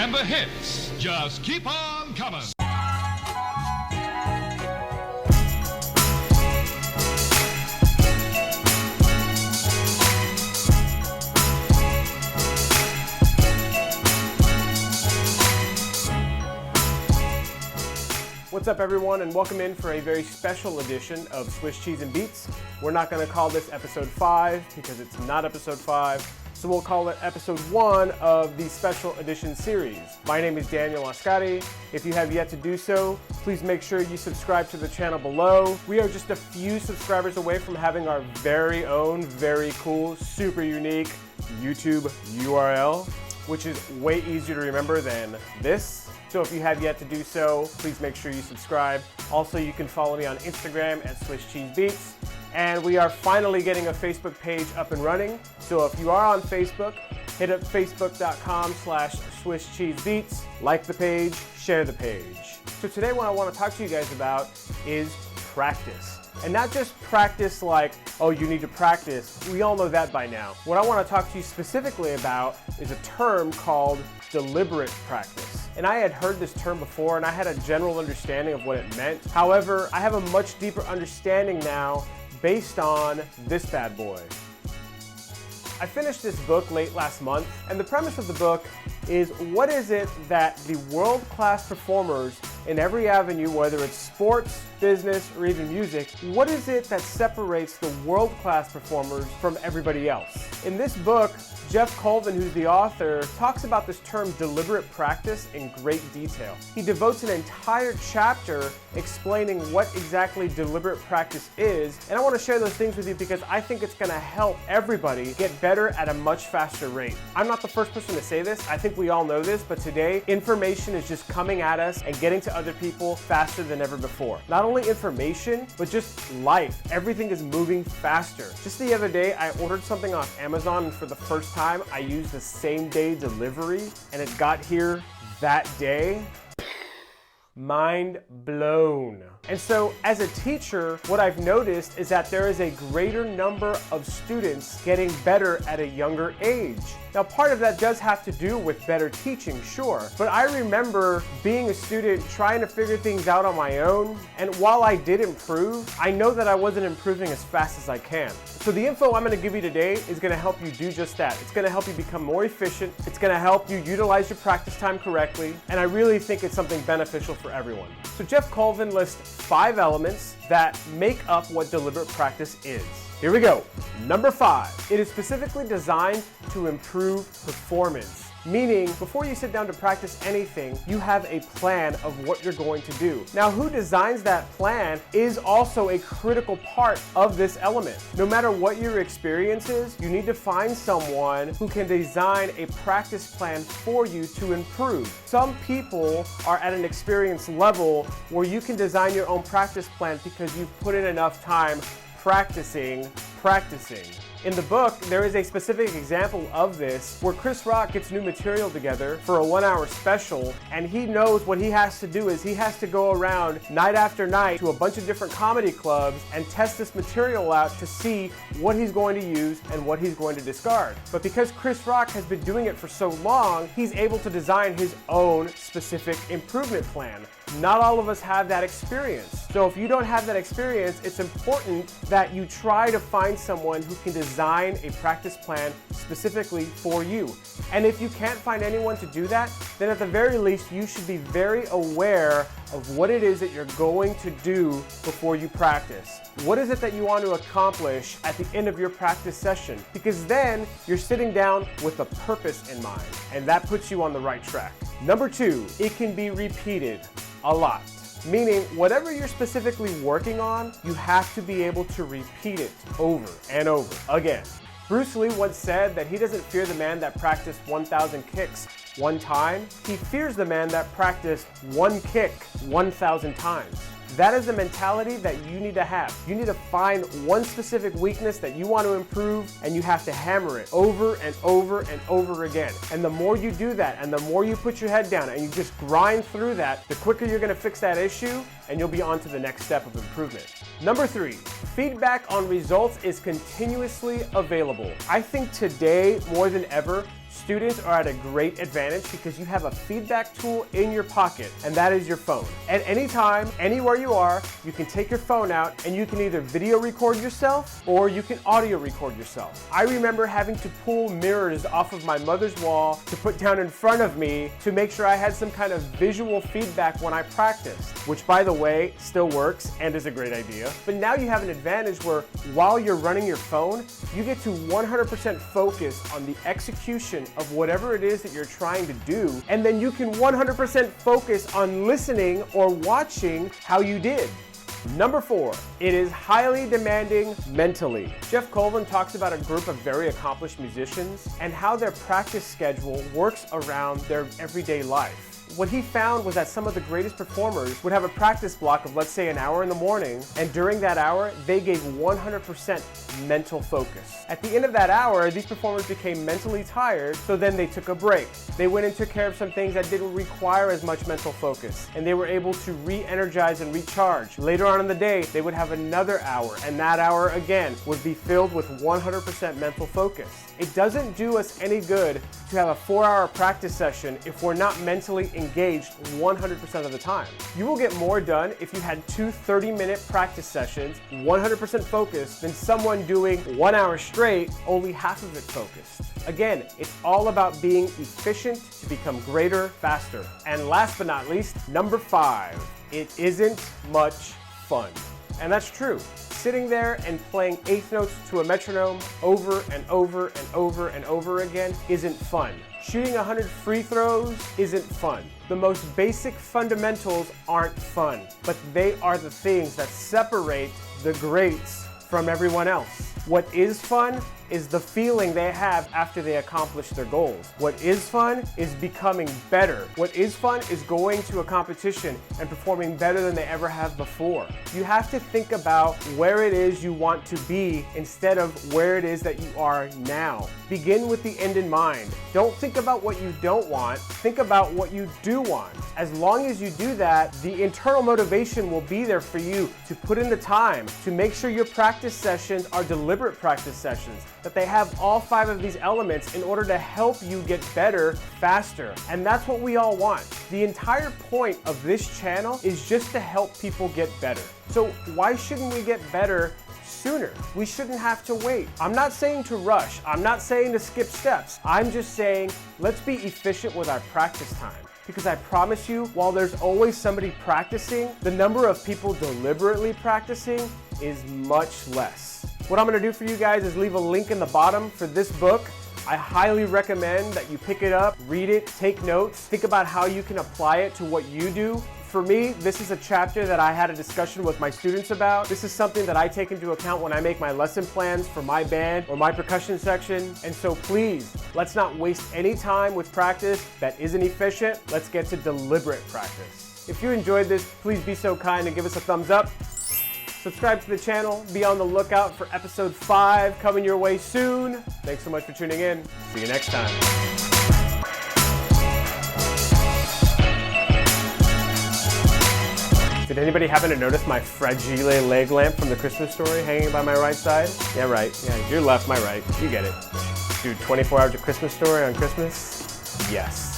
And the hits just keep on coming. What's up, everyone, and welcome in for a very special edition of Swiss Cheese and Beats. We're not going to call this episode 5 because it's not episode 5, so we'll call it episode 1 of the special edition series. My name is Daniel Ascari. If you have yet to do so, please make sure you subscribe to the channel below. We are just a few subscribers away from having our very own, very cool, super unique YouTube URL, which is way easier to remember than this. So if you have yet to do so, please make sure you subscribe. Also, you can follow me on Instagram at Swiss Cheese Beats. And we are finally getting a Facebook page up and running. So if you are on Facebook, hit up facebook.com/Swiss Cheese Beats, like the page, share the page. So today what I want to talk to you guys about is practice. And not just practice like, oh, you need to practice. We all know that by now. What I want to talk to you specifically about is a term called deliberate practice. And I had heard this term before and I had a general understanding of what it meant. However, I have a much deeper understanding now based on this bad boy. I finished this book late last month, and the premise of the book is what is it that the world-class performers in every avenue, whether it's sports, business, or even music, what is it that separates the world-class performers from everybody else? In this book, Geoff Colvin, who's the author, talks about this term deliberate practice in great detail. He devotes an entire chapter explaining what exactly deliberate practice is, and I want to share those things with you because I think it's going to help everybody get better at a much faster rate. I'm not the first person to say this, I think we all know this, but today information is just coming at us and getting to other people faster than ever before. Not only information, but just life. Everything is moving faster. Just the other day, I ordered something on Amazon, and for the first time, I used the same day delivery, and it got here that day. Mind blown. And so as a teacher, what I've noticed is that there is a greater number of students getting better at a younger age. Now, part of that does have to do with better teaching, sure, but I remember being a student trying to figure things out on my own, and while I did improve, I know that I wasn't improving as fast as I can. So the info I'm going to give you today is going to help you do just that. It's going to help you become more efficient, it's going to help you utilize your practice time correctly, and I really think it's something beneficial for everyone. So Geoff Colvin lists 5 elements that make up what deliberate practice is. Here we go. Number 5, it is specifically designed to improve performance. Meaning, before you sit down to practice anything, you have a plan of what you're going to do. Now, who designs that plan is also a critical part of this element. No matter what your experience is, you need to find someone who can design a practice plan for you to improve. Some people are at an experience level where you can design your own practice plan because you've put in enough time practicing. In the book, there is a specific example of this where Chris Rock gets new material together for a 1-hour special, and he knows what he has to do is he has to go around night after night to a bunch of different comedy clubs and test this material out to see what he's going to use and what he's going to discard. But because Chris Rock has been doing it for so long, he's able to design his own specific improvement plan. Not all of us have that experience. So if you don't have that experience, it's important that you try to find someone who can design a practice plan specifically for you. And if you can't find anyone to do that, then at the very least, you should be very aware of what it is that you're going to do before you practice. What is it that you want to accomplish at the end of your practice session? Because then you're sitting down with a purpose in mind, and that puts you on the right track. Number 2, it can be repeated a lot. Meaning, whatever you're specifically working on, you have to be able to repeat it over and over again. Bruce Lee once said that he doesn't fear the man that practiced 1,000 kicks one time. He fears the man that practiced one kick 1,000 times. That is the mentality that you need to have. You need to find one specific weakness that you want to improve, and you have to hammer it over and over and over again. And the more you do that, and the more you put your head down and you just grind through that, the quicker you're going to fix that issue, and you'll be on to the next step of improvement. Number 3, feedback on results is continuously available. I think today, more than ever, Students are at a great advantage because you have a feedback tool in your pocket, and that is your phone. At any time, anywhere you are, you can take your phone out and you can either video record yourself or you can audio record yourself. I remember having to pull mirrors off of my mother's wall to put down in front of me to make sure I had some kind of visual feedback when I practiced, which by the way, still works and is a great idea. But now you have an advantage where while you're running your phone, you get to 100% focus on the execution of whatever it is that you're trying to do, and then you can 100% focus on listening or watching how you did. Number 4, it is highly demanding mentally. Geoff Colvin talks about a group of very accomplished musicians and how their practice schedule works around their everyday life. What he found was that some of the greatest performers would have a practice block of, let's say, an hour in the morning, and during that hour, they gave 100% mental focus. At the end of that hour, these performers became mentally tired, so then they took a break. They went and took care of some things that didn't require as much mental focus, and they were able to re-energize and recharge. Later on in the day, they would have another hour, and that hour again would be filled with 100% mental focus. It doesn't do us any good to have a 4-hour practice session if we're not mentally engaged 100% of the time. You will get more done if you had 2 30-minute practice sessions, 100% focused, than someone doing 1 hour straight, only half of it focused. Again, it's all about being efficient to become greater, faster. And last but not least, number 5, it isn't much fun. And that's true. Sitting there and playing eighth notes to a metronome over and over and over and over again isn't fun. Shooting 100 free throws isn't fun. The most basic fundamentals aren't fun, but they are the things that separate the greats from everyone else. What is fun is the feeling they have after they accomplish their goals. What is fun is becoming better. What is fun is going to a competition and performing better than they ever have before. You have to think about where it is you want to be instead of where it is that you are now. Begin with the end in mind. Don't think about what you don't want, think about what you do want. As long as you do that, the internal motivation will be there for you to put in the time to make sure your practice sessions are deliberate practice sessions, that they have all 5 of these elements in order to help you get better faster. And that's what we all want. The entire point of this channel is just to help people get better. So why shouldn't we get better sooner? We shouldn't have to wait. I'm not saying to rush. I'm not saying to skip steps. I'm just saying let's be efficient with our practice time. Because I promise you, while there's always somebody practicing, the number of people deliberately practicing is much less. What I'm gonna do for you guys is leave a link in the bottom for this book. I highly recommend that you pick it up, read it, take notes, think about how you can apply it to what you do. For me, this is a chapter that I had a discussion with my students about. This is something that I take into account when I make my lesson plans for my band or my percussion section. And so please, let's not waste any time with practice that isn't efficient. Let's get to deliberate practice. If you enjoyed this, please be so kind and give us a thumbs up. Subscribe to the channel. Be on the lookout for episode 5 coming your way soon. Thanks so much for tuning in. See you next time. Did anybody happen to notice my fragile leg lamp from the Christmas Story hanging by my right side? Yeah, right. Yeah, your left, my right. You get it. Dude, 24 hours of Christmas Story on Christmas? Yes.